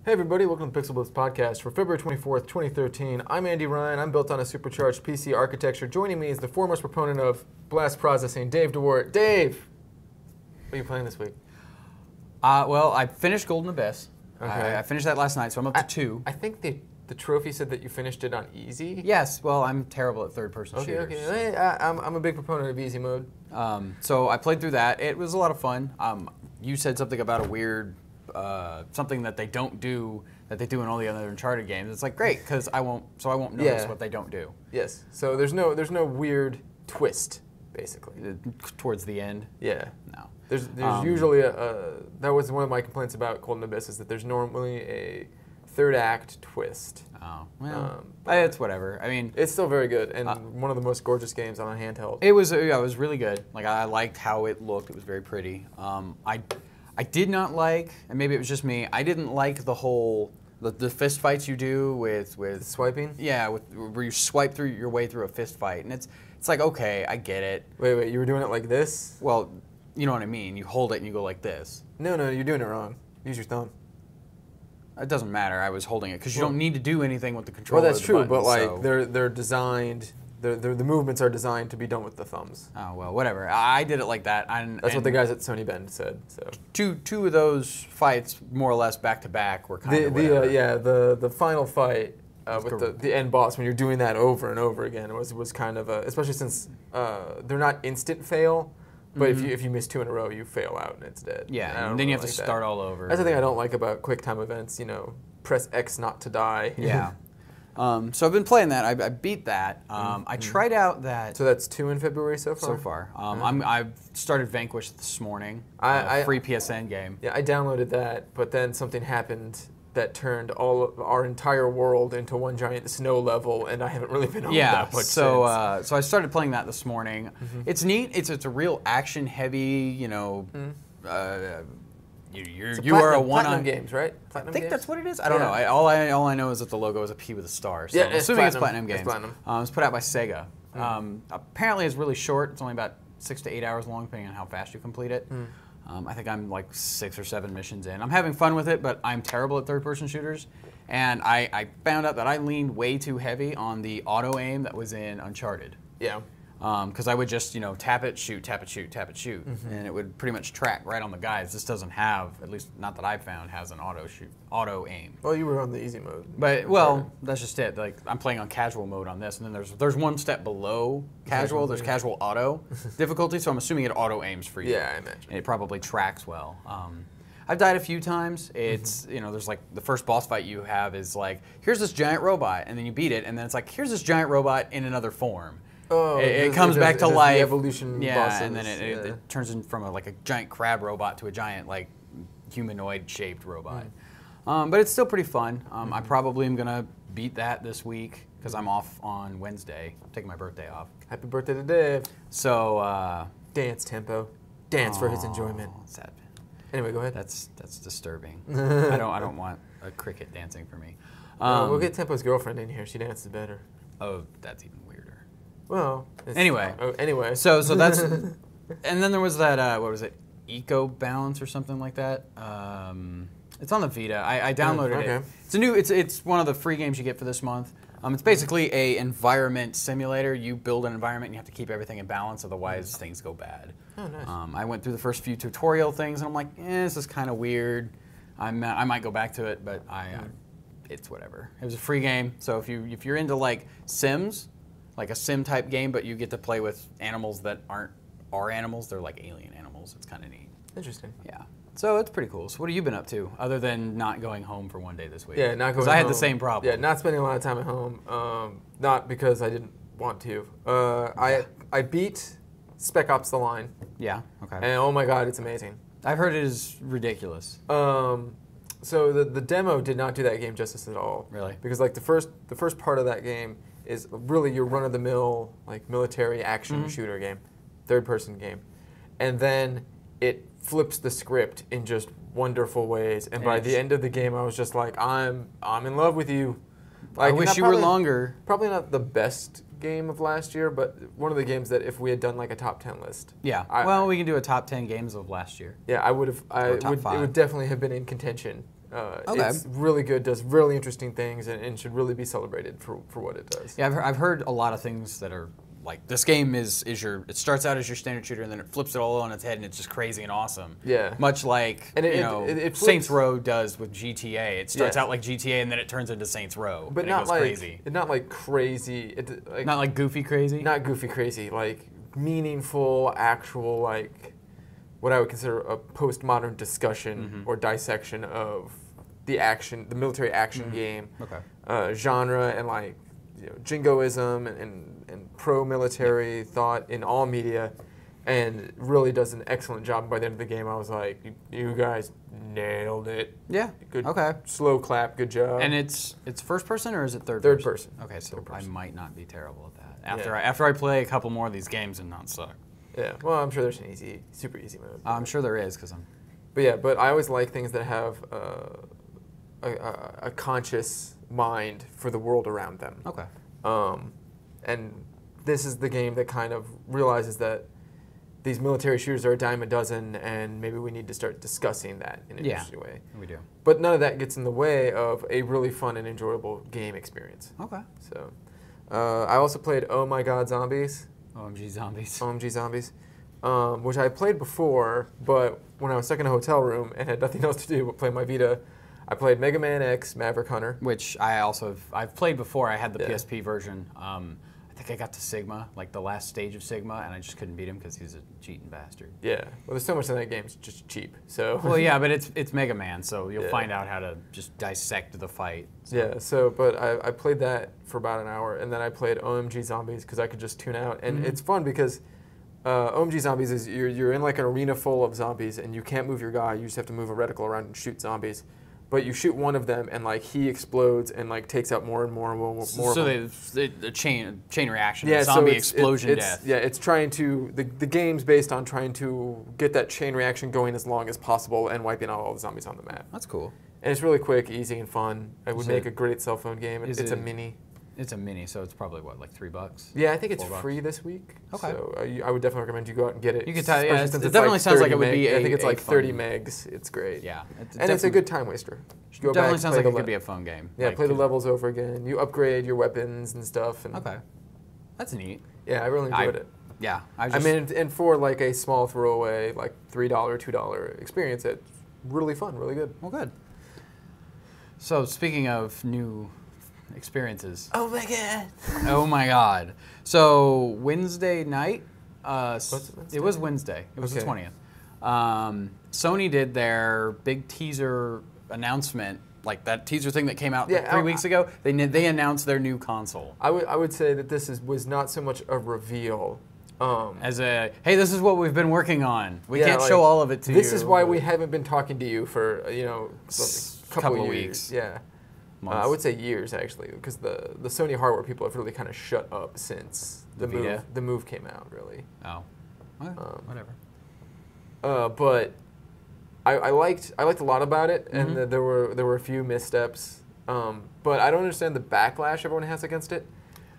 Hey everybody, welcome to PixelBlips Podcast for February 24th, 2013. I'm Andy Ryan. I'm built on a supercharged PC architecture. Joining me is the foremost proponent of blast processing, Dave DeWart. Dave, what are you playing this week? Well, I finished Golden Abyss. Okay. I finished that last night, so I'm up to 2. I think the trophy said that you finished it on easy. Yes, well, I'm terrible at third-person shooters. Okay. I'm a big proponent of easy mode. So I played through that. It was a lot of fun. You said something about a weird, something that they don't do that they do in all the other Uncharted games. It's like great because I won't notice what they don't do. Yes. So there's no weird twist basically Towards the end. Yeah. No. There's usually that was one of my complaints about Golden Abyss is that there's normally a third act twist. Oh, well, it's whatever. I mean, it's still very good and one of the most gorgeous games on a handheld. It was really good. Like I liked how it looked. It was very pretty. I did not like, and maybe it was just me. I didn't like the whole the fist fights you do with swiping. Yeah, where you swipe through your way through a fist fight, and it's like okay, I get it. Wait, you were doing it like this? Well, you know what I mean. You hold it and you go like this. No, you're doing it wrong. Use your thumb. It doesn't matter. I was holding it because you don't need to do anything with the controller. Well, that's true, button, but like so. they're designed. The movements are designed to be done with the thumbs. Oh well, whatever. I did it like that. That's what the guys at Sony Bend said. So two of those fights, more or less back to back, were kind of the final fight with the end boss when you're doing that over and over again was kind of especially since they're not instant fail. But if you miss 2 in a row, you fail out and it's dead. Yeah, and then you have to start all over. That's the thing I don't like about quick time events. You know, press X not to die. Yeah. So I've been playing that. I beat that. I tried out that. So that's 2 in February so far. So far, I've started Vanquish this morning. Free PSN game. Yeah, I downloaded that, but then something happened that turned our entire world into one giant snow level, and I haven't really been on that much so I started playing that this morning. It's neat. It's a real action heavy. You know. You are a Platinum Games, right? Platinum Games? That's what it is. I don't know. All I know is that the logo is a P with a star. So yeah, I'm assuming it's Platinum Games. It's Platinum. It's put out by Sega. Apparently, it's really short. It's only about 6 to 8 hours long, depending on how fast you complete it. I think I'm like 6 or 7 missions in. I'm having fun with it, but I'm terrible at third-person shooters. And I found out that I leaned way too heavy on the auto aim that was in Uncharted. Yeah. Because I would just, tap it, shoot, tap it, shoot, tap it, shoot, and it would pretty much track right on the guys. This doesn't have, at least not that I've found, has an auto aim. Well, you were on the easy mode. But well, that's just it. Like I'm playing on casual mode on this, and then there's one step below casual. There's casual auto difficulty, so I'm assuming it auto aims for you. Yeah, I imagine. And it probably tracks well. I've died a few times. It's there's like the first boss fight you have is like here's this giant robot, and then you beat it, and then it's like here's this giant robot in another form. Oh, it comes back to life. The evolution bosses. And then it turns in from a giant crab robot to a giant like humanoid-shaped robot. But it's still pretty fun. I probably am gonna beat that this week because I'm off on Wednesday. I'm taking my birthday off. Happy birthday to Dave. So dance tempo, dance for his enjoyment. Sad. Anyway, go ahead. That's disturbing. I don't want a cricket dancing for me. We'll get Tempo's girlfriend in here. She dances better. Oh, that's even weirder. Well, anyway. So that's, and then there was that what was it, Eco Balance or something like that. It's on the Vita. I downloaded it. It's it's one of the free games you get for this month. It's basically a environment simulator. You build an environment and you have to keep everything in balance, otherwise things go bad. Oh, nice. I went through the first few tutorial things and I'm like, this is kind of weird. I might go back to it, but it's whatever. It was a free game, so if you're into like Sims. Like a sim type game, but you get to play with animals that aren't our animals. They're like alien animals. It's kind of neat. Interesting. Yeah. So it's pretty cool. So what have you been up to, other than not going home for one day this week? Yeah, not going home. Because I had the same problem. Yeah, not spending a lot of time at home. Not because I didn't want to. I beat Spec Ops: The Line. Yeah. Okay. And oh my God, it's amazing. I've heard it is ridiculous. So the demo did not do that game justice at all. Really? Because like the first part of that game is really your run-of-the-mill like military action shooter game, third-person game, and then it flips the script in just wonderful ways. And by the end of the game, I was just like, I'm in love with you. Like, I wish you were longer. Probably not the best game of last year, but one of the games that if we had done like a top 10 list. Yeah. We can do a top 10 games of last year. Yeah, I would have. It would definitely have been in contention. It's really good, does really interesting things, and should really be celebrated for what it does. Yeah, I've heard a lot of things that are like, this game is it starts out as your standard shooter, and then it flips it all on its head, and it's just crazy and awesome. Yeah. Much like, it Saints Row does with GTA. It starts out like GTA, and then it turns into Saints Row. But and not it goes like crazy. not like crazy. Not like goofy crazy. Not goofy crazy. Like meaningful, actual, like what I would consider a postmodern discussion or dissection of the military action game genre, and like jingoism and pro-military thought in all media, and really does an excellent job. By the end of the game, I was like, you guys nailed it. Yeah. Good. Okay. Slow clap. Good job. And it's first person, or is it third person? Okay, so I might not be terrible at that. Yeah. After I play a couple more of these games and not suck. Yeah. Well, I'm sure there's an super easy mode. I'm sure there is, because I'm. But I always like things that have a conscious mind for the world around them. Okay. And this is the game that kind of realizes that these military shooters are a dime a dozen, and maybe we need to start discussing that in an interesting way. We do. But none of that gets in the way of a really fun and enjoyable game experience. Okay. So, I also played Oh My God Zombies. OMG Zombies. OMG Zombies, which I played before, but when I was stuck in a hotel room and had nothing else to do but play my Vita, I played Mega Man X Maverick Hunter. Which I've played before. I had the PSP version. I think I got to Sigma, like the last stage of Sigma, and I just couldn't beat him because he's a cheating bastard. Yeah, well, there's so much in that game; it's just cheap. So. Well, yeah, but it's Mega Man, so you'll find out how to just dissect the fight. So. Yeah. So, but I played that for about an hour, and then I played OMG Zombies because I could just tune out, and it's fun because OMG Zombies is you're in like an arena full of zombies, and you can't move your guy; you just have to move a reticle around and shoot zombies. But you shoot one of them, and like he explodes and like takes out more and more and more. So the chain reaction, zombie explosion death. Yeah, it's trying to the game's based on trying to get that chain reaction going as long as possible and wiping out all the zombies on the map. That's cool. And it's really quick, easy, and fun. It would make a great cell phone game. It's a mini. It's a mini, so it's probably what, like $3? Yeah, I think it's free this week. Okay. So I would definitely recommend you go out and get it. You can tell. Yeah, it definitely like sounds like it would be. I think it's like 30 megs. It's great. Yeah, and it's a good time waster. It definitely sounds like it could be a fun game. Yeah, play the levels over again. You upgrade your weapons and stuff. And okay, that's neat. Yeah, I really enjoyed it. Yeah, I mean, and for like a small throwaway, like $3, $2 experience, it's really fun, really good. Well, good. So speaking of new experiences. Oh my god. Oh my god. So Wednesday night. Wednesday? It was Wednesday. It was the 20th. Sony did their big teaser announcement, like that teaser thing that came out 3 weeks ago. They announced their new console. I would say that this was not so much a reveal. As a, hey, this is what we've been working on. We can't show all of it to you. This is why we haven't been talking to you for a couple of weeks. Yeah. I would say years, actually, because the Sony hardware people have really kind of shut up since the move came out, really. Oh. Whatever. But I liked a lot about it, and there were a few missteps. But I don't understand the backlash everyone has against it.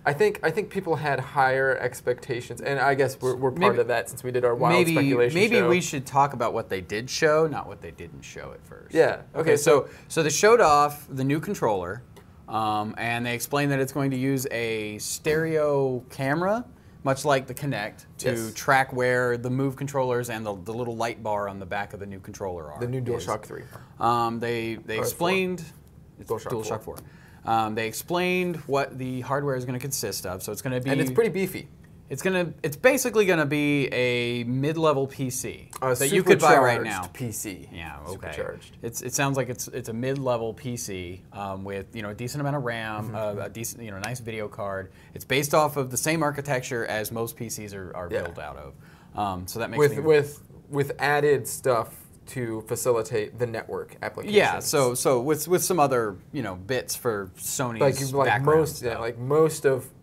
I think people had higher expectations, and I guess we're part of that since we did our wild speculation show. Maybe we should talk about what they did show, not what they didn't show at first. Yeah. Okay. So they showed off the new controller, and they explained that it's going to use a stereo camera, much like the Kinect, to track where the Move controllers and the little light bar on the back of the new controller are. The new DualShock 3. They explained. It's DualShock 4. They explained what the hardware is going to consist of. So it's going to be, and it's pretty beefy. It's basically going to be a mid-level PC that you could buy right now. PC. Yeah, okay. Supercharged. It sounds like it's a mid-level PC with a decent amount of RAM, a decent nice video card. It's based off of the same architecture as most PCs are built out of. So that makes with added stuff to facilitate the network applications. Yeah, so with some other bits for Sony's background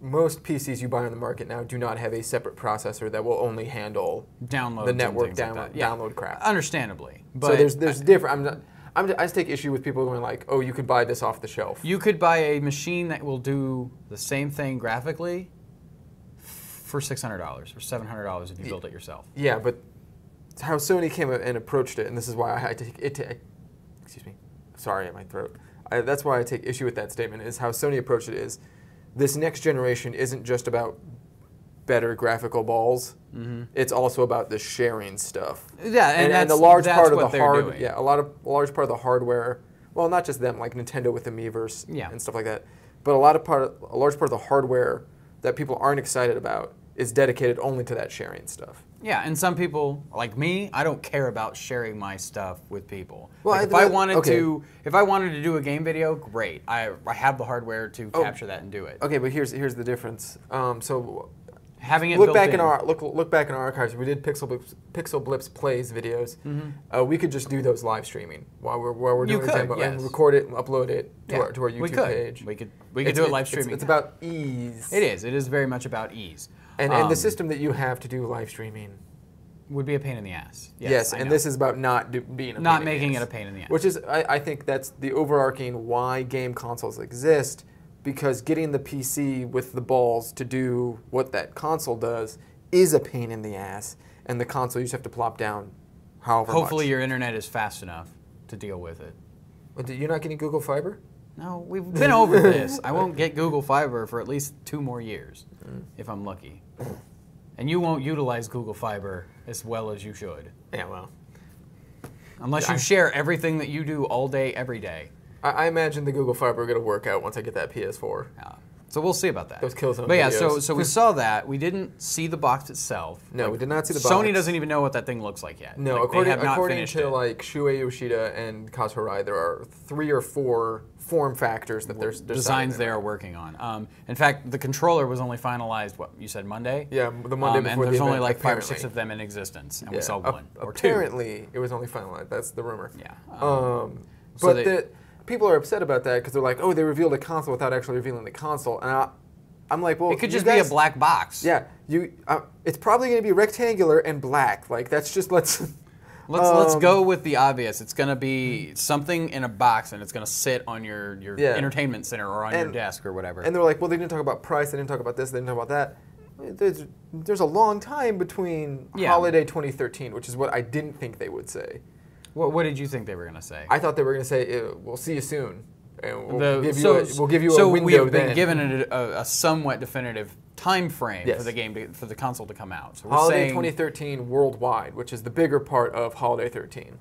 most PCs you buy on the market now do not have a separate processor that will only handle downloads the network download crap. Understandably, but so there's different. I just take issue with people going like, oh, you could buy this off the shelf. You could buy a machine that will do the same thing graphically for $600 or $700 if you build it yourself. Yeah, but how Sony came and approached it, and this is why I sorry, my throat. That's why I take issue with that statement, is how Sony approached it is, this next generation isn't just about better graphical balls. Mm-hmm. It's also about the sharing stuff. Yeah, and a large part of the a large part of the hardware. Well, not just them, like Nintendo with the Miiverse and stuff like that, but a large part of the hardware that people aren't excited about is dedicated only to that sharing stuff. Yeah, and some people, like me, I don't care about sharing my stuff with people. Well, like if I wanted to do a game video, great. I have the hardware to capture that and do it. Okay, but here's the difference. So having it look back in our archives. We did PixelBlips Plays videos. Mm-hmm. We could just do those live streaming while we're doing the demo and record it and upload it to our YouTube page. We could do it live streaming. It's about ease. It is. It is very much about ease. And the system that you have to do live streaming would be a pain in the ass. Yes, and this is about not making it a pain in the ass. Which is, I think that's the overarching why game consoles exist, because getting the PC with the balls to do what that console does is a pain in the ass, and the console you just have to plop down however much. Hopefully your internet is fast enough to deal with it. But you're not getting Google Fiber? No, we've been over this. I won't get Google Fiber for at least 2 more years, if I'm lucky. And you won't utilize Google Fiber as well as you should. Yeah, well. Unless you share everything that you do all day, every day. I imagine the Google Fiber are going to work out once I get that PS4. Yeah. So we'll see about that. Those Killzone But yeah, videos. so we saw that. We didn't see the box itself. No, we did not see the box. Sony doesn't even know what that thing looks like yet. No, according to Shuei Yoshida and Kaz Hirai, there are 3 or 4 form factors that there's designs they are working on. In fact, the controller was only finalized. What you said, Monday? Yeah, the Monday before and there's the only event, like apparently. 5 or 6 of them in existence, and we saw 1 or 2. Apparently, it was only finalized. That's the rumor. Yeah. But people are upset about that because they're like, oh, they revealed a console without actually revealing the console, and I'm like, well, it could just be a black box. Yeah, it's probably going to be rectangular and black. Like that's just let's go with the obvious. It's going to be something in a box, and it's going to sit on your entertainment center or on your desk or whatever. And they're like, well, they didn't talk about price. They didn't talk about this. They didn't talk about that. There's a long time between holiday 2013, which is what I didn't think they would say. What did you think they were going to say? I thought they were going to say, we'll see you soon. And we'll give you a window. So we've been given a somewhat definitive time frame for the game for the console to come out. So we're holiday saying 2013 worldwide, which is the bigger part of holiday 13.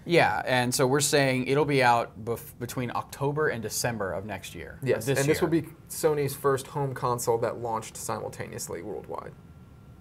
Yeah, and so we're saying it'll be out between October and December of next year. Yes, and this will be Sony's first home console that launched simultaneously worldwide.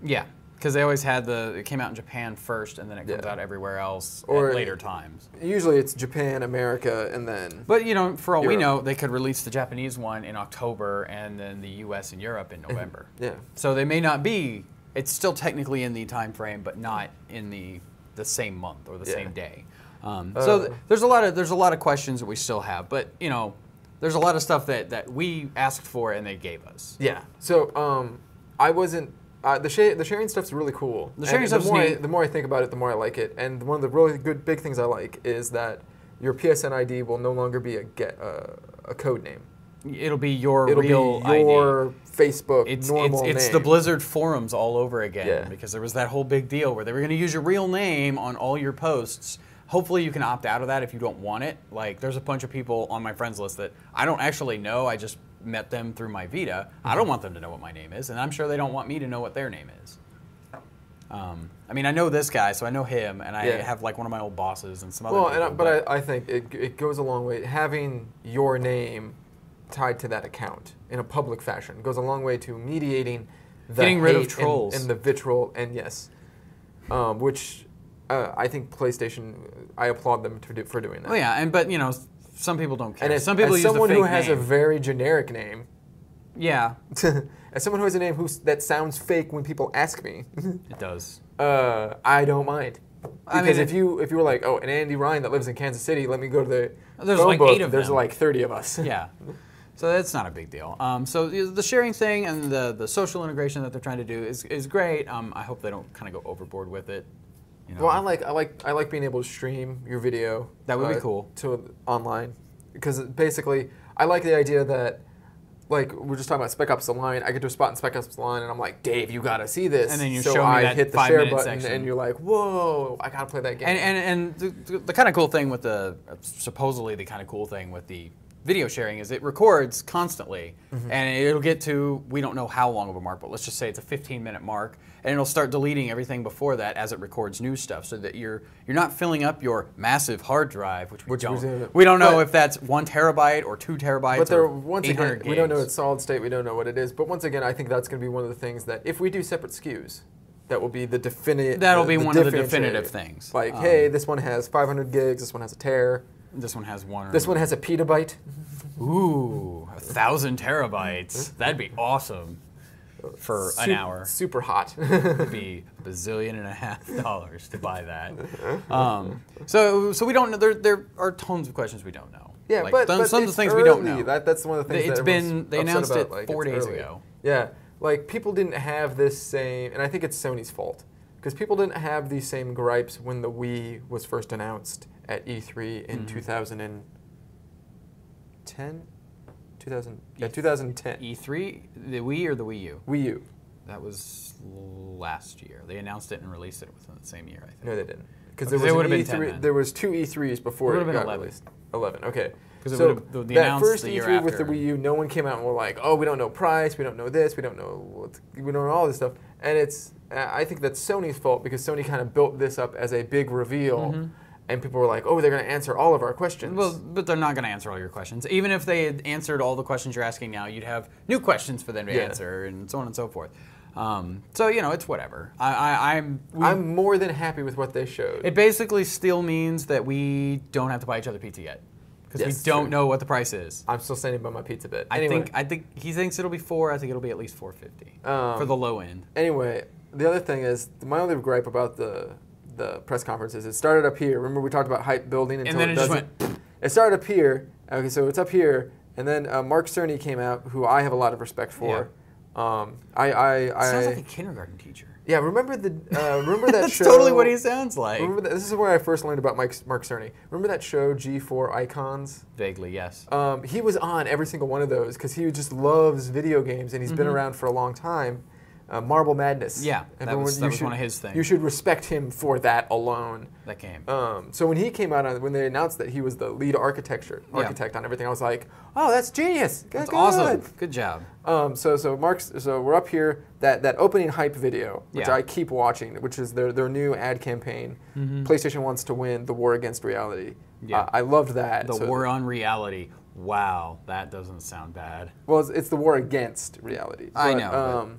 Yeah. Because they always had it came out in Japan first, and then it comes out everywhere else at later times. Usually it's Japan, America, and then But, for all we know, they could release the Japanese one in October, and then the U.S. and Europe in November. Yeah. So they may not be, it's still technically in the time frame, but not in the same month or the same day. So there's a lot of questions that we still have, but, there's a lot of stuff that we asked for and they gave us. Yeah. So I wasn't... the sharing stuff's really cool. The sharing stuff's neat. The more I think about it, the more I like it. And one of the really good big things I like is that your PSN ID will no longer be a code name. It'll be your real ID. Your Facebook normal name. It's the Blizzard forums all over again because there was that whole big deal where they were going to use your real name on all your posts. Hopefully you can opt out of that if you don't want it. Like there's a bunch of people on my friends list that I don't actually know. I just met them through my Vita. I don't want them to know what my name is, and I'm sure they don't want me to know what their name is. I know this guy, so I know him, and I have like one of my old bosses and some other people. But I think it goes a long way. Having your name tied to that account in a public fashion goes a long way to mediating the getting rid of hate trolls and the vitriol, and which I think PlayStation, I applaud them for doing that. Oh yeah, but some people don't care. And some people use someone the fake who has name. a very generic name. Yeah. As someone who has a name that sounds fake when people ask me. It does. I don't mind. Because if you were like, oh, an Andy Ryan that lives in Kansas City, let me go to the there's phone like book. 8 of them. There's like 30 of us. Yeah. So that's not a big deal. So the sharing thing and the social integration that they're trying to do is great. I hope they don't kind of go overboard with it. Well, I like being able to stream your video. That would be cool. To online, because basically I like the idea that like we're just talking about Spec Ops: The Line. I get to a spot in Spec Ops: The Line, and I'm like, Dave, you gotta see this. And then you so show me I that hit the 5 share minute button, section. and you're like, whoa, I gotta play that game. And the kind of cool thing with supposedly the kind of cool thing with the video sharing is it records constantly, and it'll get to, we don't know how long of a mark, but let's just say it's a 15-minute mark, and it'll start deleting everything before that as it records new stuff, so that you're not filling up your massive hard drive, which we don't know if that's 1 terabyte or 2 terabytes. But once again, games. we don't know it's solid state. We don't know what it is. But once again, I think that's going to be one of the things that if we do separate SKUs, that will be the definitive. That'll be one of the definitive things. Like, hey, this one has 500 gigs. This one has a tera. This one has 1. This one has a petabyte. Ooh, 1,000 terabytes. That'd be awesome for an hour. Super hot. It'd be $1.5 billion to buy that. So we don't know. There are tons of questions we don't know. Yeah, like, but some of the things early. we don't know. That's one of the things They announced it like, 4 days early. ago. Yeah, like people didn't have this same, and I think it's Sony's fault, because people didn't have these same gripes when the Wii was first announced at E3 in 2010? 2010. E3, the Wii or the Wii U? Wii U. That was last year. They announced it and released it within the same year, I think. No, they didn't. Because There there was been an 10 E3. then. There was 2 E3s before It it would've got been 11. released. 11. Okay. 'Cause it So would've- they that announced first the year E3 with the after. Wii U, no one came out and were like, "Oh, we don't know price, we don't know this, we don't know all this stuff." And I think that's Sony's fault, because Sony kind of built this up as a big reveal. And people were like, "Oh, they're going to answer all of our questions." Well, but they're not going to answer all your questions. Even if they had answered all the questions you're asking now, you'd have new questions for them to answer, and so on and so forth. So it's whatever. I'm more than happy with what they showed. It basically still means that we don't have to buy each other pizza yet, because we don't know what the price is. I'm still standing by my pizza bit. I think he thinks it'll be 4. I think it'll be at least $4.50 for the low end. Anyway, the other thing is, my only gripe about the press conference is it started up here. Remember we talked about hype building until and then it just went. It started up here. Okay, so it's up here, and then Mark Cerny came out, who I have a lot of respect for. Sounds like a kindergarten teacher. Yeah, remember that That's show? totally what he sounds like. This is where I first learned about Mark Cerny. Remember that show G4 Icons? Vaguely, yes. He was on every single one of those because he just loves video games, and he's been around for a long time. Marble Madness. Yeah, that was one of his things. You should respect him for that alone. That game. So when he came out, when they announced that he was the lead architect on everything, I was like, "Oh, that's genius! That's awesome. Good job." So we're up here. That opening hype video, which I keep watching, which is their new ad campaign. PlayStation wants to win the war against reality. Yeah. I loved that. The war on reality. Wow, that doesn't sound bad. Well, it's the war against reality. I know.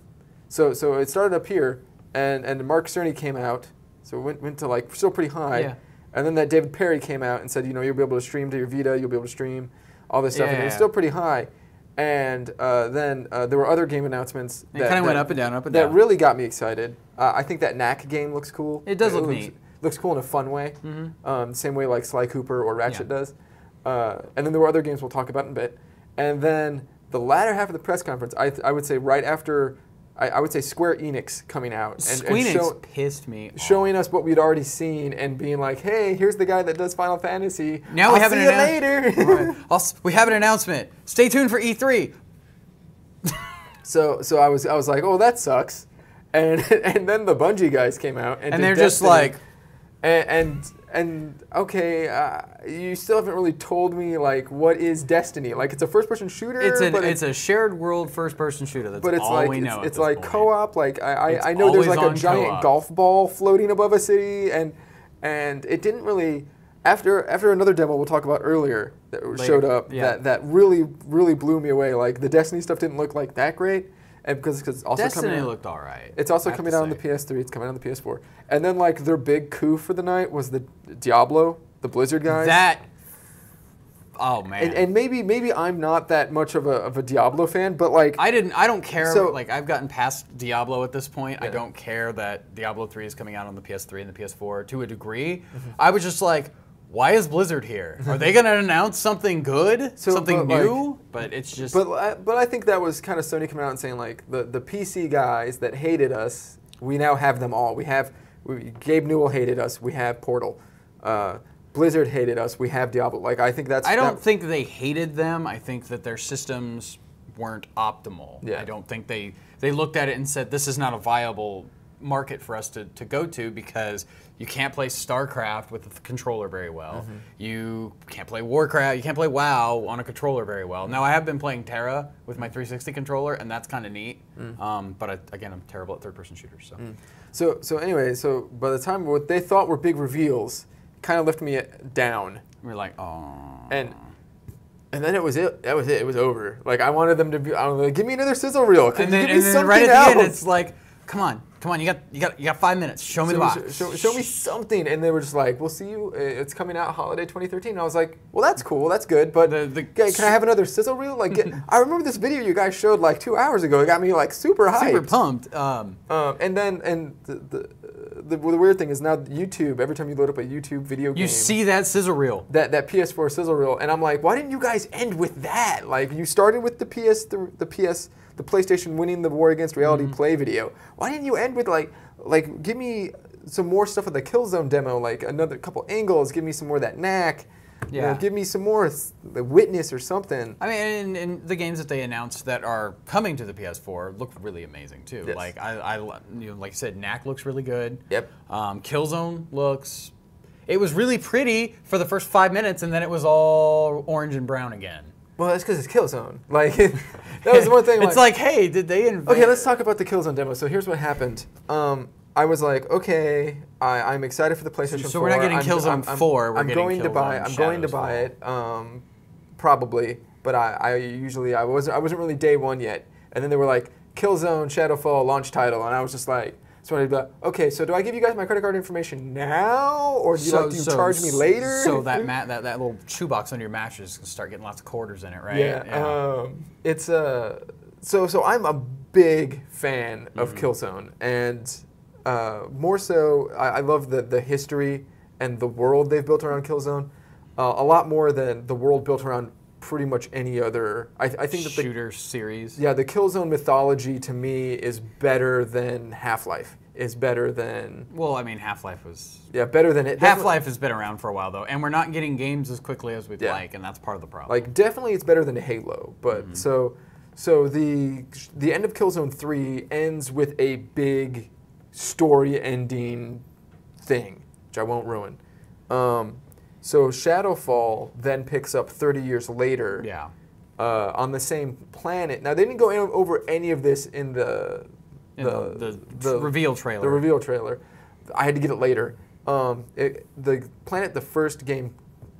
So it started up here, and Mark Cerny came out, so it went to like still pretty high, and then that David Perry came out and said, you'll be able to stream to your Vita, you'll be able to stream all this stuff, and it was still pretty high, and then there were other game announcements that kind of went up and down, that really got me excited. I think that Knack game looks cool. It does look neat. Looks cool in a fun way, same way like Sly Cooper or Ratchet does, and then there were other games we'll talk about in a bit, and then the latter half of the press conference, I would say right after. I would say Square Enix coming out and pissed me off. Showing us what we'd already seen and being like, "Hey, here's the guy that does Final Fantasy. Now we have see you later." We have an announcement. Stay tuned for E3. So I was like, "Oh, that sucks," and then the Bungie guys came out and they're just like, and okay, you still haven't really told me like what is Destiny. Like it's a first-person shooter. It's a shared world first-person shooter. That's all we know. It's like co-op. Like I know there's like a giant co-op golf ball floating above a city, and it didn't really. After another demo we'll talk about earlier that showed up that really blew me away. Like the Destiny stuff didn't look like that great. And because it's also Destiny looked all right. It's also coming out on the PS3. It's coming out on the PS4. And then like their big coup for the night was the Diablo, the Blizzard guys. Oh man. And maybe I'm not that much of a Diablo fan, but like I don't care. So, like I've gotten past Diablo at this point. I don't care that Diablo 3 is coming out on the PS3 and the PS4 to a degree. I was just like, why is Blizzard here? Are they going to announce something good, something new? But it's just. But I think that was kind of Sony coming out and saying like the PC guys that hated us, we now have them all. Gabe Newell hated us. We have Portal. Blizzard hated us. We have Diablo. Like I think that's. I don't think they hated them. I think that their systems weren't optimal. Yeah. I don't think they looked at it and said, this is not a viable market for us to go to because you can't play StarCraft with the controller very well. You can't play Warcraft, you can't play WoW on a controller very well. Now, I have been playing Terra with my 360 controller, and that's kind of neat. But again, I'm terrible at third-person shooters. So anyway, so by the time what they thought were big reveals kind of left me down. We're like, oh. And then it was it. That was it. It was over. Like, I wanted them to be, I was like, give me another sizzle reel. Give me something right at else. the end, it's like, come on, you got 5 minutes. Show me the box. Show me something. And they were just like, we'll see you. It's coming out holiday 2013. And I was like, well, that's cool. That's good. But can I have another sizzle reel? Like, I remember this video you guys showed like 2 hours ago. It got me like super hyped. Super pumped. And the weird thing is now YouTube, every time you load up a YouTube video game, you see that sizzle reel. That PS4 sizzle reel. And I'm like, why didn't you guys end with that? Like, you started with the PlayStation winning the war against reality play video. Why didn't you end with like give me some more stuff of the Killzone demo, like another couple angles, give me some more of that knack. Yeah. You know, give me some more the witness or something. I mean, and the games that they announced that are coming to the PS4 look really amazing too. Yes. Like like you said, knack looks really good. Yep. Killzone looks. It was really pretty for the first 5 minutes, and then it was all orange and brown again. Well, that's because it's Killzone. Like, that was one thing. It's like, hey, did they invent? Okay, let's talk about the Killzone demo. So here's what happened. I was like, okay, I'm excited for the PlayStation 4. So we're not getting Killzone 4. I'm going to buy it, probably. But I wasn't really day one yet. And then they were like, Killzone Shadowfall launch title, and I was just like, okay, so do I give you guys my credit card information now, or do you charge me later? So that that little shoebox under your mattress can start getting lots of quarters in it, right? Yeah. It's so I'm a big fan of Killzone, and more so, I love the history and the world they've built around Killzone, a lot more than the world built around pretty much any other. I think that shooter series. Yeah, the Killzone mythology to me is better than Half-Life. Is better than. Well, I mean, Half-Life was. Yeah, better than it. Half-Life has been around for a while though, and we're not getting games as quickly as we'd like, and that's part of the problem. Like, definitely, it's better than Halo, but so the end of Killzone 3 ends with a big story ending thing, which I won't ruin. So Shadowfall then picks up 30 years later on the same planet. Now, they didn't go over any of this in the reveal trailer. The reveal trailer. I had to get it later. The planet the first game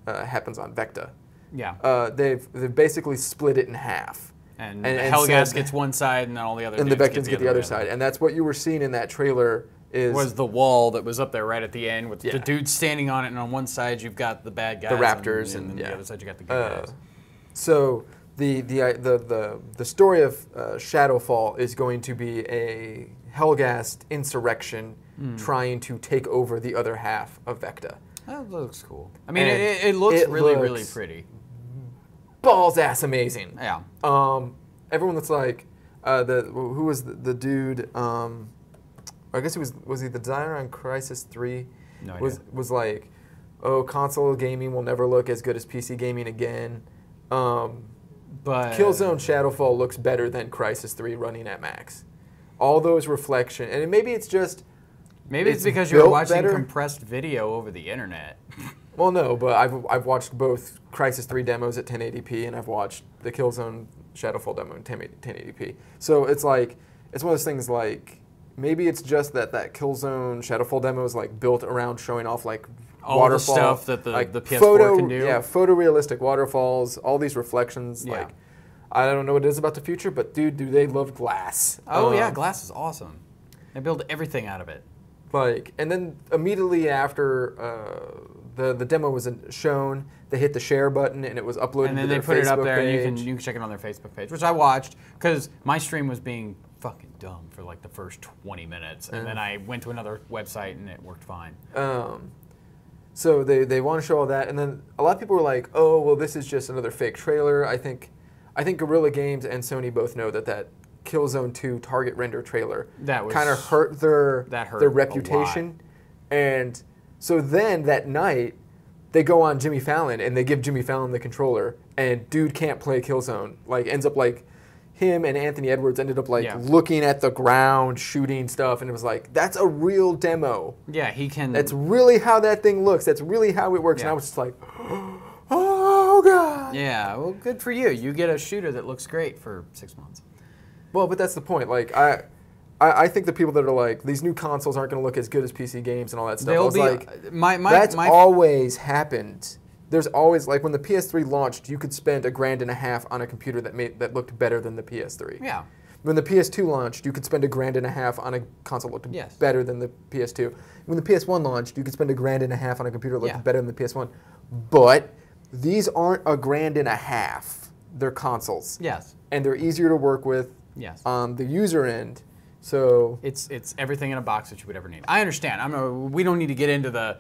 happens on, Vecta. Yeah. They've basically split it in half. And Helghast gets one side, and then all the other. And the Vectans get the other side. And that's what you were seeing in that trailer. Was the wall that was up there right at the end with the dude standing on it, and on one side you've got the bad guys, the Raptors, and the other side you got the good guys. So the story of Shadowfall is going to be a Helghast insurrection trying to take over the other half of Vecta. That looks cool. I mean, it looks really pretty. Balls ass amazing. Yeah. Everyone that's like, who was the dude? I guess was he the designer on Crysis 3? No idea. Was like, oh, console gaming will never look as good as PC gaming again. But Killzone Shadowfall looks better than Crysis 3 running at max. All those reflections, and maybe it's just. Maybe it's because you're watching compressed video over the internet. Well, no, but I've watched both Crysis 3 demos at 1080p, and I've watched the Killzone Shadowfall demo in 1080p. So it's like, it's one of those things like, maybe it's just that Killzone Shadowfall demo is like built around showing off like all waterfall, the stuff that the PS4 can do. Yeah, photorealistic waterfalls, all these reflections. Yeah. Like, I don't know what it is about the future, but dude, do they love glass? Oh yeah, glass is awesome. They build everything out of it. Like, and then immediately after the demo was shown, they hit the share button and it was uploaded. And then to they their put it up Facebook there, page. and you can check it on their Facebook page, which I watched because my stream was being fucking dumb for like the first 20 minutes, and then I went to another website and it worked fine. So they want to show all that, and then a lot of people were like, "Oh, well, this is just another fake trailer." I think Guerrilla Games and Sony both know that Killzone 2 target render trailer kind of hurt their reputation, and so then that night they go on Jimmy Fallon and they give Jimmy Fallon the controller, and dude can't play Killzone. Like, ends up like him and Anthony Edwards ended up like Yeah. looking at the ground, shooting stuff, and it was like, that's a real demo. Yeah, he can. That's really how that thing looks. That's really how it works. Yeah. And I was just like, oh god. Yeah, well, good for you. You get a shooter that looks great for 6 months. Well, but that's the point. Like I think the people that are like, these new consoles aren't going to look as good as PC games and all that stuff. I was like, that's always happened. There's always, like, when the PS3 launched, you could spend $1,500 on a computer that looked better than the PS3. Yeah. When the PS2 launched, you could spend $1,500 on a console that looked better than the PS2. When the PS1 launched, you could spend $1,500 on a computer that looked better than the PS1. But these aren't $1,500. They're consoles. Yes. And they're easier to work with on the user end. So it's everything in a box that you would ever need. I understand. We don't need to get into the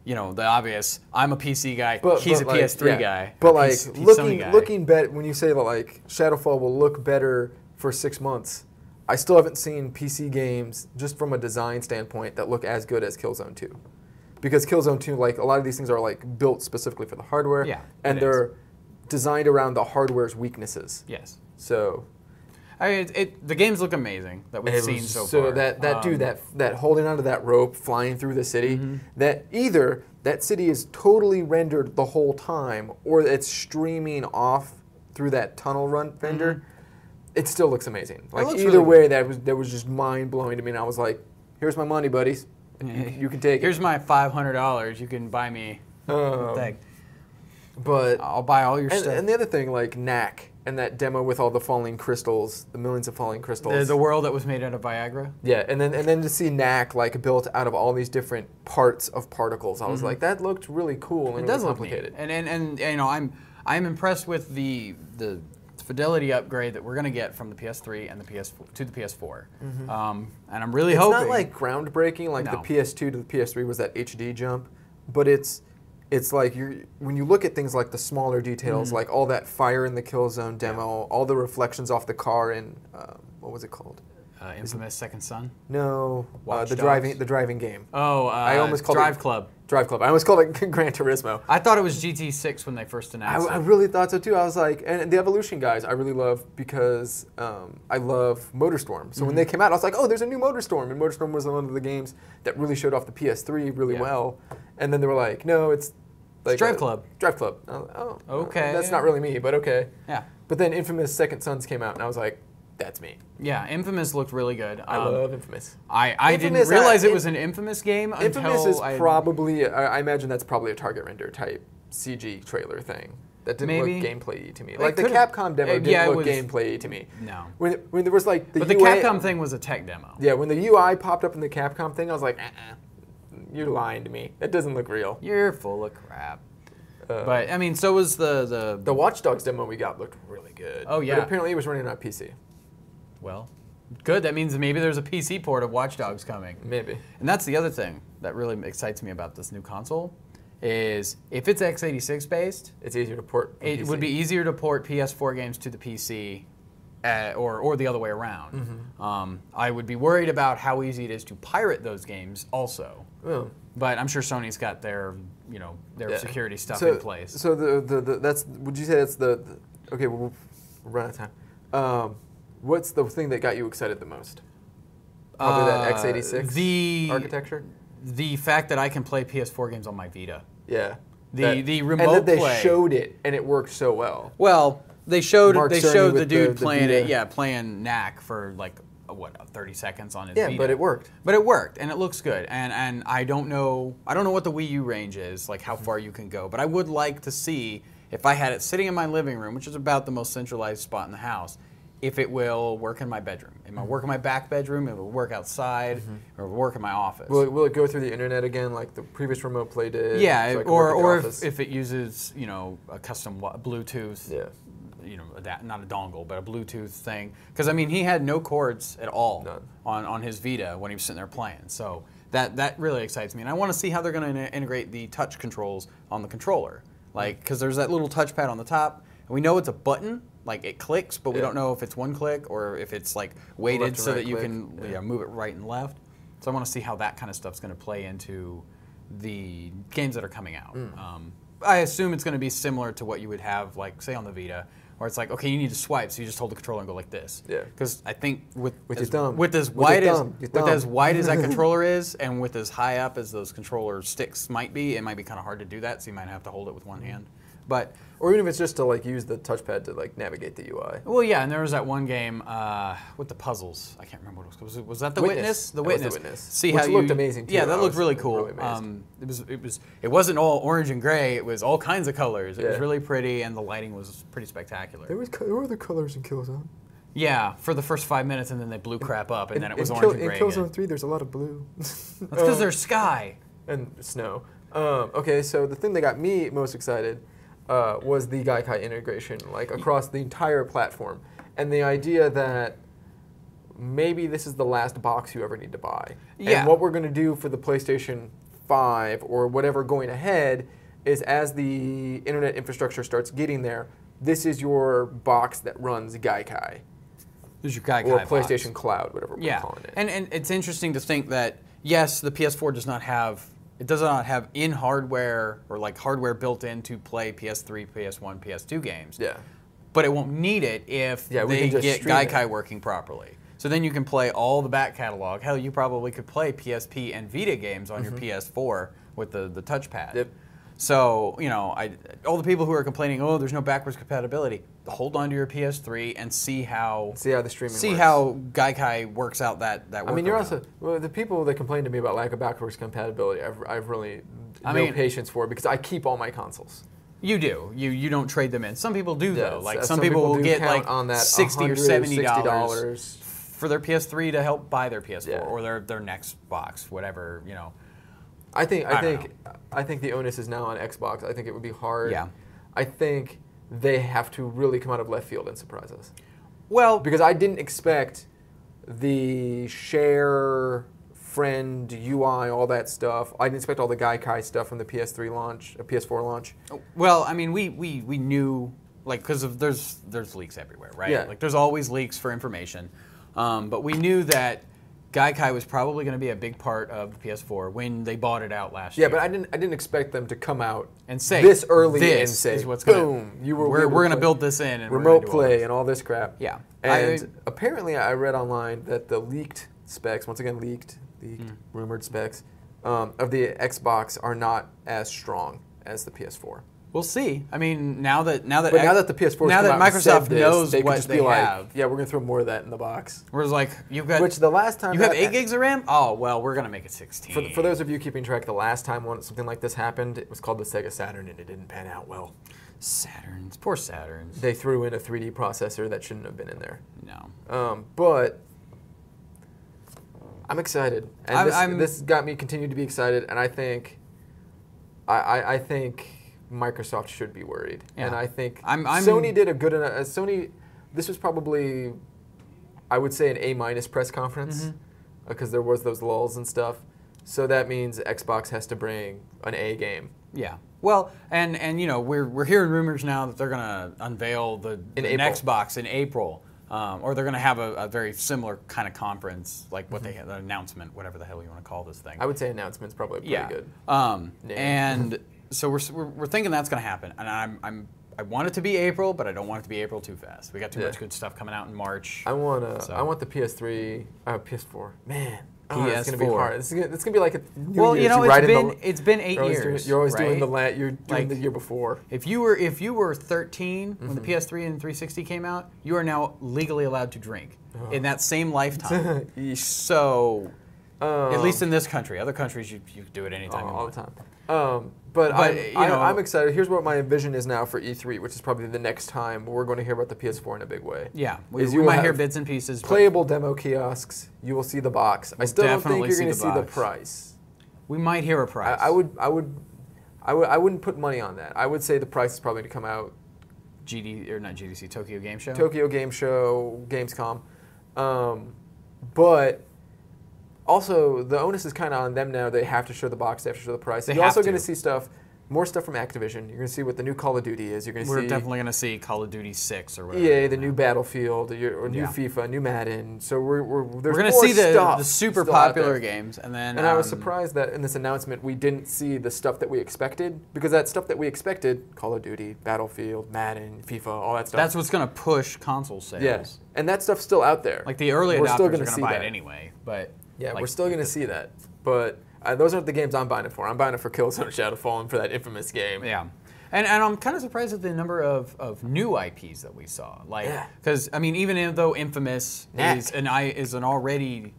obvious. I'm a PC guy. He's a PS3 guy. But like looking better, when you say that like Shadowfall will look better for 6 months, I still haven't seen PC games just from a design standpoint that look as good as Killzone 2. Because Killzone 2, like a lot of these things are like built specifically for the hardware, and they're designed around the hardware's weaknesses. Yes. So. I mean, the games look amazing that we've seen so far. So that dude, that holding onto that rope, flying through the city, that either that city is totally rendered the whole time, or it's streaming off through that tunnel run fender. It still looks amazing. Like either way, that was just mind blowing to me. And I was like, "Here's my money, buddies. You can take it. Here's my $500. You can buy me a thing. But I'll buy all your stuff." And the other thing, like Knack. And that demo with all the falling crystals, the millions of falling crystals. The world that was made out of Viagra? Yeah, and then to see Knack like built out of all these different parts of particles, I was like, that looked really cool and really complicated. And I'm impressed with the fidelity upgrade that we're gonna get from the PS3 and the PS4 to the PS4. And I'm really hoping it's not like groundbreaking like the PS2 to the PS3 was that HD jump, but it's like when you look at things like the smaller details, like all that fire in the Killzone demo, all the reflections off the car in what was it called? Infamous Second Son? No, the driving game. Oh, I almost called Drive it Club. Drive Club. I almost called it Gran Turismo. I thought it was GT6 when they first announced it. I really thought so too. I was like, and the Evolution guys I really love because I love MotorStorm. So when they came out, I was like, oh, there's a new MotorStorm. And MotorStorm was one of the games that really showed off the PS3 really well. And then they were like, no, it's like Drive Club. Drive Club. Oh, okay. That's not really me, but okay. Yeah. But then Infamous Second Sons came out, and I was like, that's me. Yeah, Infamous looked really good. I love Infamous. I didn't realize it was an Infamous game until Infamous is probably, I imagine that's probably a target render type CG trailer thing. That didn't look gameplay-y to me. Like the Capcom demo didn't look gameplay-y to me. No. When there was like the But the Capcom thing was a tech demo. Yeah, when the UI popped up in the Capcom thing, I was like, you're lying to me. That doesn't look real. You're full of crap. But I mean, so was the Watch Dogs demo we got looked really good. Oh yeah. But apparently it was running on PC. Well, good. That means maybe there's a PC port of Watch Dogs coming. Maybe. And that's the other thing that really excites me about this new console is if it's x86 based, it's easier to port. It would be easier to port PS4 games to the PC, or the other way around. I would be worried about how easy it is to pirate those games also. Oh. But I'm sure Sony's got their security stuff in place. So that's, would you say that's okay, we're running out of time. What's the thing that got you excited the most? Probably that x86 architecture? The fact that I can play PS4 games on my Vita. Yeah. The remote and that they play. showed it, and it worked so well. Well, they showed Mark the dude playing Vita. playing Knack for like 30 seconds on his Vita. Yeah, but it worked. But it worked, and it looks good. And I don't know what the Wii U range is, like how far you can go. But I would like to see if I had it sitting in my living room, which is about the most centralized spot in the house, if it will work in my bedroom. It might work in my back bedroom, it will work outside, or it will work in my office. Will it go through the internet again like the previous remote play did? Yeah, so or if it uses, a custom Bluetooth, not a dongle, but a Bluetooth thing. Because, I mean, he had no cords at all on his Vita when he was sitting there playing. So that really excites me. And I want to see how they're going to integrate the touch controls on the controller. Like, because there's that little touchpad on the top, and we know it's a button. Like it clicks, but we don't know if it's one click or if it's like weighted so that you can move it right and left. So I want to see how that kind of stuff's going to play into the games that are coming out. I assume it's going to be similar to what you would have, like say on the Vita, or it's like, okay, you need to swipe, so you just hold the controller and go like this. Yeah. Because I think with your thumb. with as wide as that controller is, and with as high up as those controller sticks might be, it might be kind of hard to do that. So you might have to hold it with one hand. But or even if it's just to like use the touchpad to like navigate the UI. Well, yeah, and there was that one game with the puzzles. I can't remember what it was. Was that the Witness? The Witness. Was the Witness. See Which how looked amazing too. Yeah, that looked really cool. Really it wasn't all orange and gray. It was all kinds of colors. It was really pretty, and the lighting was pretty spectacular. There were other colors in Killzone. Yeah, for the first 5 minutes, and then they blew crap up, and then it was orange and gray. In Killzone 3, there's a lot of blue. That's because there's sky and snow. Okay, so the thing that got me most excited was the Gaikai integration, like across the entire platform, and the idea that maybe this is the last box you ever need to buy. Yeah. And what we're going to do for the PlayStation 5 or whatever going ahead is, as the internet infrastructure starts getting there, this is your box that runs Gaikai. This is your Gaikai or box. PlayStation Cloud, whatever we're calling it. And it's interesting to think that yes, the PS4 does not have in hardware or like hardware built in to play PS3, PS1, PS2 games. Yeah. But it won't need it if they get Gaikai working properly. So then you can play all the back catalog. Hell, you probably could play PSP and Vita games on your PS4 with the touchpad. Yep. So, you know, all the people who are complaining, oh, there's no backwards compatibility, hold on to your PS3 and see how the streaming works. How Gaikai works out that work. I mean, you're also the people that complain to me about lack of backwards compatibility. I've really no patience for it because I keep all my consoles. You do. You don't trade them in. Some people do though. Like some people will get like on that $60 or $70 for their PS3 to help buy their PS4 or their next box, whatever, you know. I think the onus is now on Xbox. I think it would be hard. Yeah. I think they have to really come out of left field and surprise us. Well, because I didn't expect the share, friend, UI, all that stuff. I didn't expect all the Gaikai stuff from the PS3 launch, PS4 launch. Well, I mean, we knew, like, because there's leaks everywhere, right? Yeah. Like, there's always leaks for information. But we knew that Gaikai was probably going to be a big part of the PS4 when they bought it out last year. Yeah, but I didn't expect them to come out and say this early this and say, is what's boom, we're going to build this in and remote play and all this crap. Yeah. And apparently I read online that the leaked specs, once again leaked, rumored specs, of the Xbox are not as strong as the PS4. We'll see. I mean, now that the PS4 now that Microsoft knows they what just they have, yeah, we're gonna throw more of that in the box. Whereas, like, you've got the last time you have 8 gigs of RAM. Oh well, we're gonna make it 16. For those of you keeping track, the last time something like this happened, it was called the Sega Saturn, and it didn't pan out well. Saturns, poor Saturns. They threw in a 3D processor that shouldn't have been in there. No. But I'm excited, and this got me continue to be excited, and I think, I think Microsoft should be worried, and I think Sony did a good enough. Sony, this was probably, I would say, an A- press conference because there was those lulls and stuff. So that means Xbox has to bring an A game. Yeah. Well, and you know we're hearing rumors now that they're gonna unveil the next box in April. Or they're going to have a very similar kind of conference, like what they had, an announcement, whatever the hell you want to call this thing. I would say announcement's probably pretty good. And so we're thinking that's going to happen, and I want it to be April, but I don't want it to be April too fast. We got too much good stuff coming out in March. I want the PS3, PS4. Man. PS4. It's gonna be hard. It's gonna be like a New well, Year's. You know, it's been 8 years. You're always right? doing the year before. If you were 13 when the PS3 and 360 came out, you are now legally allowed to drink in that same lifetime. So, at least in this country, other countries you do it anytime you want. All the time. But I'm excited. Here's what my vision is now for E3, which is probably the next time we're going to hear about the PS4 in a big way. Yeah, we might hear bits and pieces. Playable demo kiosks. You will see the box. I still don't think you're going to see the price. We might hear a price. I wouldn't put money on that. I would say the price is probably going to come out. Tokyo Game Show. Tokyo Game Show, Gamescom, but. Also, the onus is kind of on them now. They have to show the box. They have to show the price. You're also going to see stuff more stuff from Activision. You're going to see what the new Call of Duty is. We're definitely going to see Call of Duty 6 or whatever. EA, the new Battlefield, or new FIFA, new Madden. So we're going to see the super popular games. And I was surprised that in this announcement we didn't see the stuff that we expected, because that stuff that we expected, Call of Duty, Battlefield, Madden, FIFA, all that stuff. That's what's going to push console sales. Yes, and that stuff's still out there. Like the early adopters are going to buy it anyway. But yeah, we're still going to see that. But those aren't the games I'm buying it for. I'm buying it for Killzone Shadowfall and for that infamous game. Yeah. And I'm kind of surprised at the number of new IPs that we saw. Like, because I mean, even though Infamous is an already,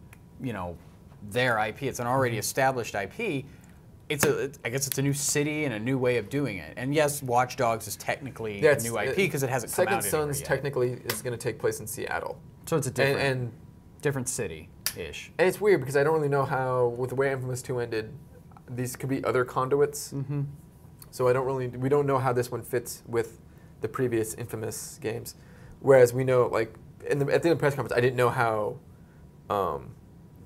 their IP, it's an already established IP. I guess it's a new city and a new way of doing it. And yes, Watch Dogs is technically a new IP because it hasn't come out Second Son's technically is going to take place in Seattle. So it's a different city-ish. And it's weird because I don't really know how, with the way Infamous 2 ended, these could be other conduits. Mm-hmm. So we don't know how this one fits with the previous Infamous games. Whereas we know, like, at the end of the press conference, I didn't know how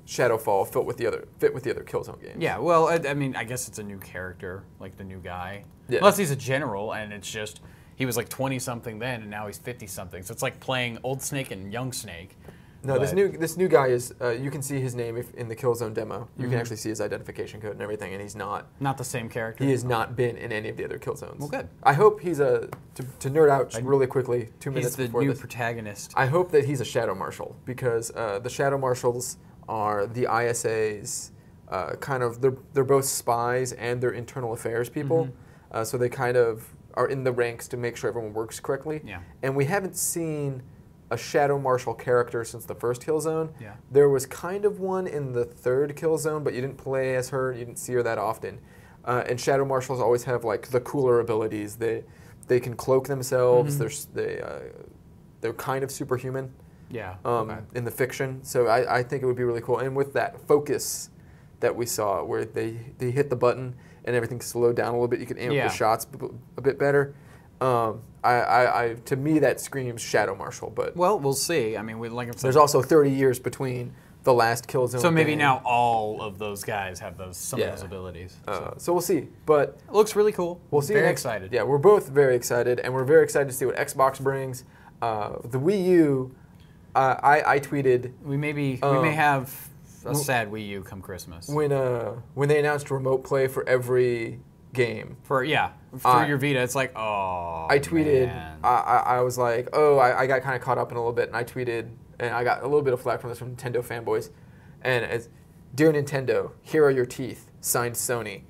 Shadowfall fit with the other Killzone games. Yeah, well, I mean, I guess it's a new character, like the new guy. Yeah. Unless he's a general, and it's just, he was like 20-something then, and now he's 50-something. So it's like playing Old Snake and Young Snake. No, this new guy is, you can see his name in the Killzone demo. You can actually see his identification code and everything, and he's not the same character? He has not been in any of the other Killzones. Well, good. I hope he's to nerd out really quickly, 2 minutes before this. He's the new protagonist. I hope that he's a Shadow Marshal, because the Shadow Marshals are the ISA's they're both spies and they're internal affairs people. Mm-hmm. So they kind of are in the ranks to make sure everyone works correctly. Yeah. And we haven't seen a Shadow Marshal character since the first Killzone. Yeah. There was kind of one in the third Killzone, but you didn't play as her. You didn't see her that often. And Shadow Marshals always have like the cooler abilities. They can cloak themselves. Mm-hmm. They're kind of superhuman. Yeah. In the fiction. So I think it would be really cool. And with that focus that we saw, where they hit the button and everything slowed down a little bit, you could aim up the shots a bit better. To me, that screams Shadow Marshal. But well, we'll see. I mean, there's also 30 years between the last Killzone. So maybe now all of those guys have some of those abilities. So we'll see. But it looks really cool. We'll see. Very excited. Yeah, we're both very excited, and we're very excited to see what Xbox brings. The Wii U. I tweeted. We may have a sad Wii U come Christmas. When they announced remote play for every game. For your Vita, it's like, oh, I tweeted, man. I was like, I got kind of caught up in a little bit, and I tweeted, and I got a little bit of flack from Nintendo fanboys. And as, "Dear Nintendo, here are your teeth, signed Sony."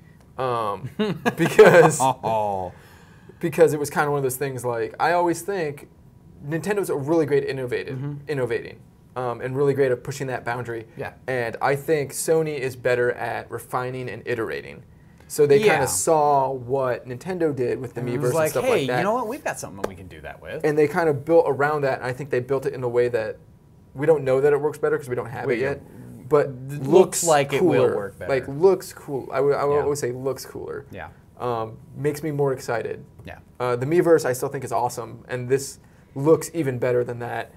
Because it was kind of one of those things, like, I always think Nintendo's a really great innovating, and really great at pushing that boundary. Yeah. And I think Sony is better at refining and iterating. So they kind of saw what Nintendo did with the Miiverse and stuff like that. Hey, you know what? We've got something that we can do that with. And they kind of built around that, and I think they built it in a way that we don't know that it works better because we don't have it yet. But looks like cooler. It will work better. Like, looks cool. I would always say looks cooler. Yeah. Makes me more excited. Yeah. The Miiverse I still think is awesome, and this looks even better than that.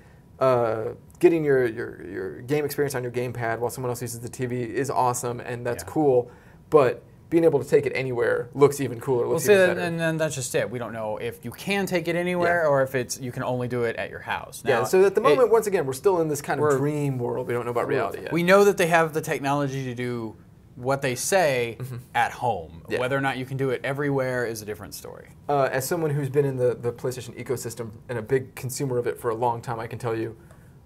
Getting your game experience on your gamepad while someone else uses the TV is awesome, and that's cool. But being able to take it anywhere looks even cooler. Looks even better. And then that's just it. We don't know if you can take it anywhere or if you can only do it at your house. Now, so at the moment, once again, we're still in this kind of dream world. We don't know about reality yet. We know that they have the technology to do what they say at home. Yeah. Whether or not you can do it everywhere is a different story. As someone who's been in the PlayStation ecosystem and a big consumer of it for a long time, I can tell you,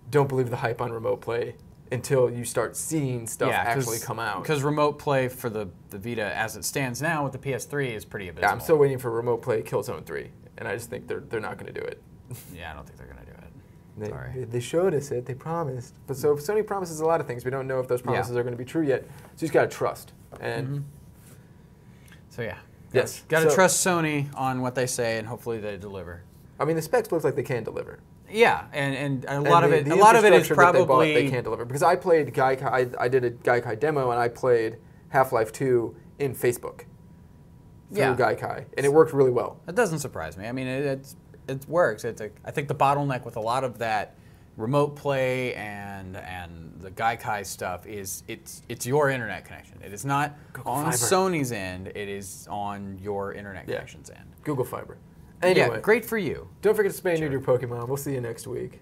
don't believe the hype on remote play until you start seeing stuff actually come out. Because remote play for the Vita, as it stands now with the PS3, is pretty abysmal. Yeah, I'm still waiting for remote play Killzone 3, and I just think they're not going to do it. Yeah, I don't think they're going to do it. Sorry. They showed us it. They promised. But so Sony promises a lot of things. We don't know if those promises are going to be true yet. So you just got to trust. And So yeah. Yes. Got to trust Sony on what they say, and hopefully they deliver. I mean, the specs look like they can deliver. Yeah, and a lot of it is probably they can't deliver, because I played Gaikai. I did a Gaikai demo, and I played Half-Life 2 in Facebook through Gaikai, and it worked really well. It doesn't surprise me. I mean, it works. I think the bottleneck with a lot of that remote play and the Gaikai stuff is it's your internet connection. It is not Google on Fiber. Sony's end. It is on your internet connection's end. Google Fiber. Anyway, Yeah, great for you. don't forget to spay and neuter your Pokemon. We'll see you next week.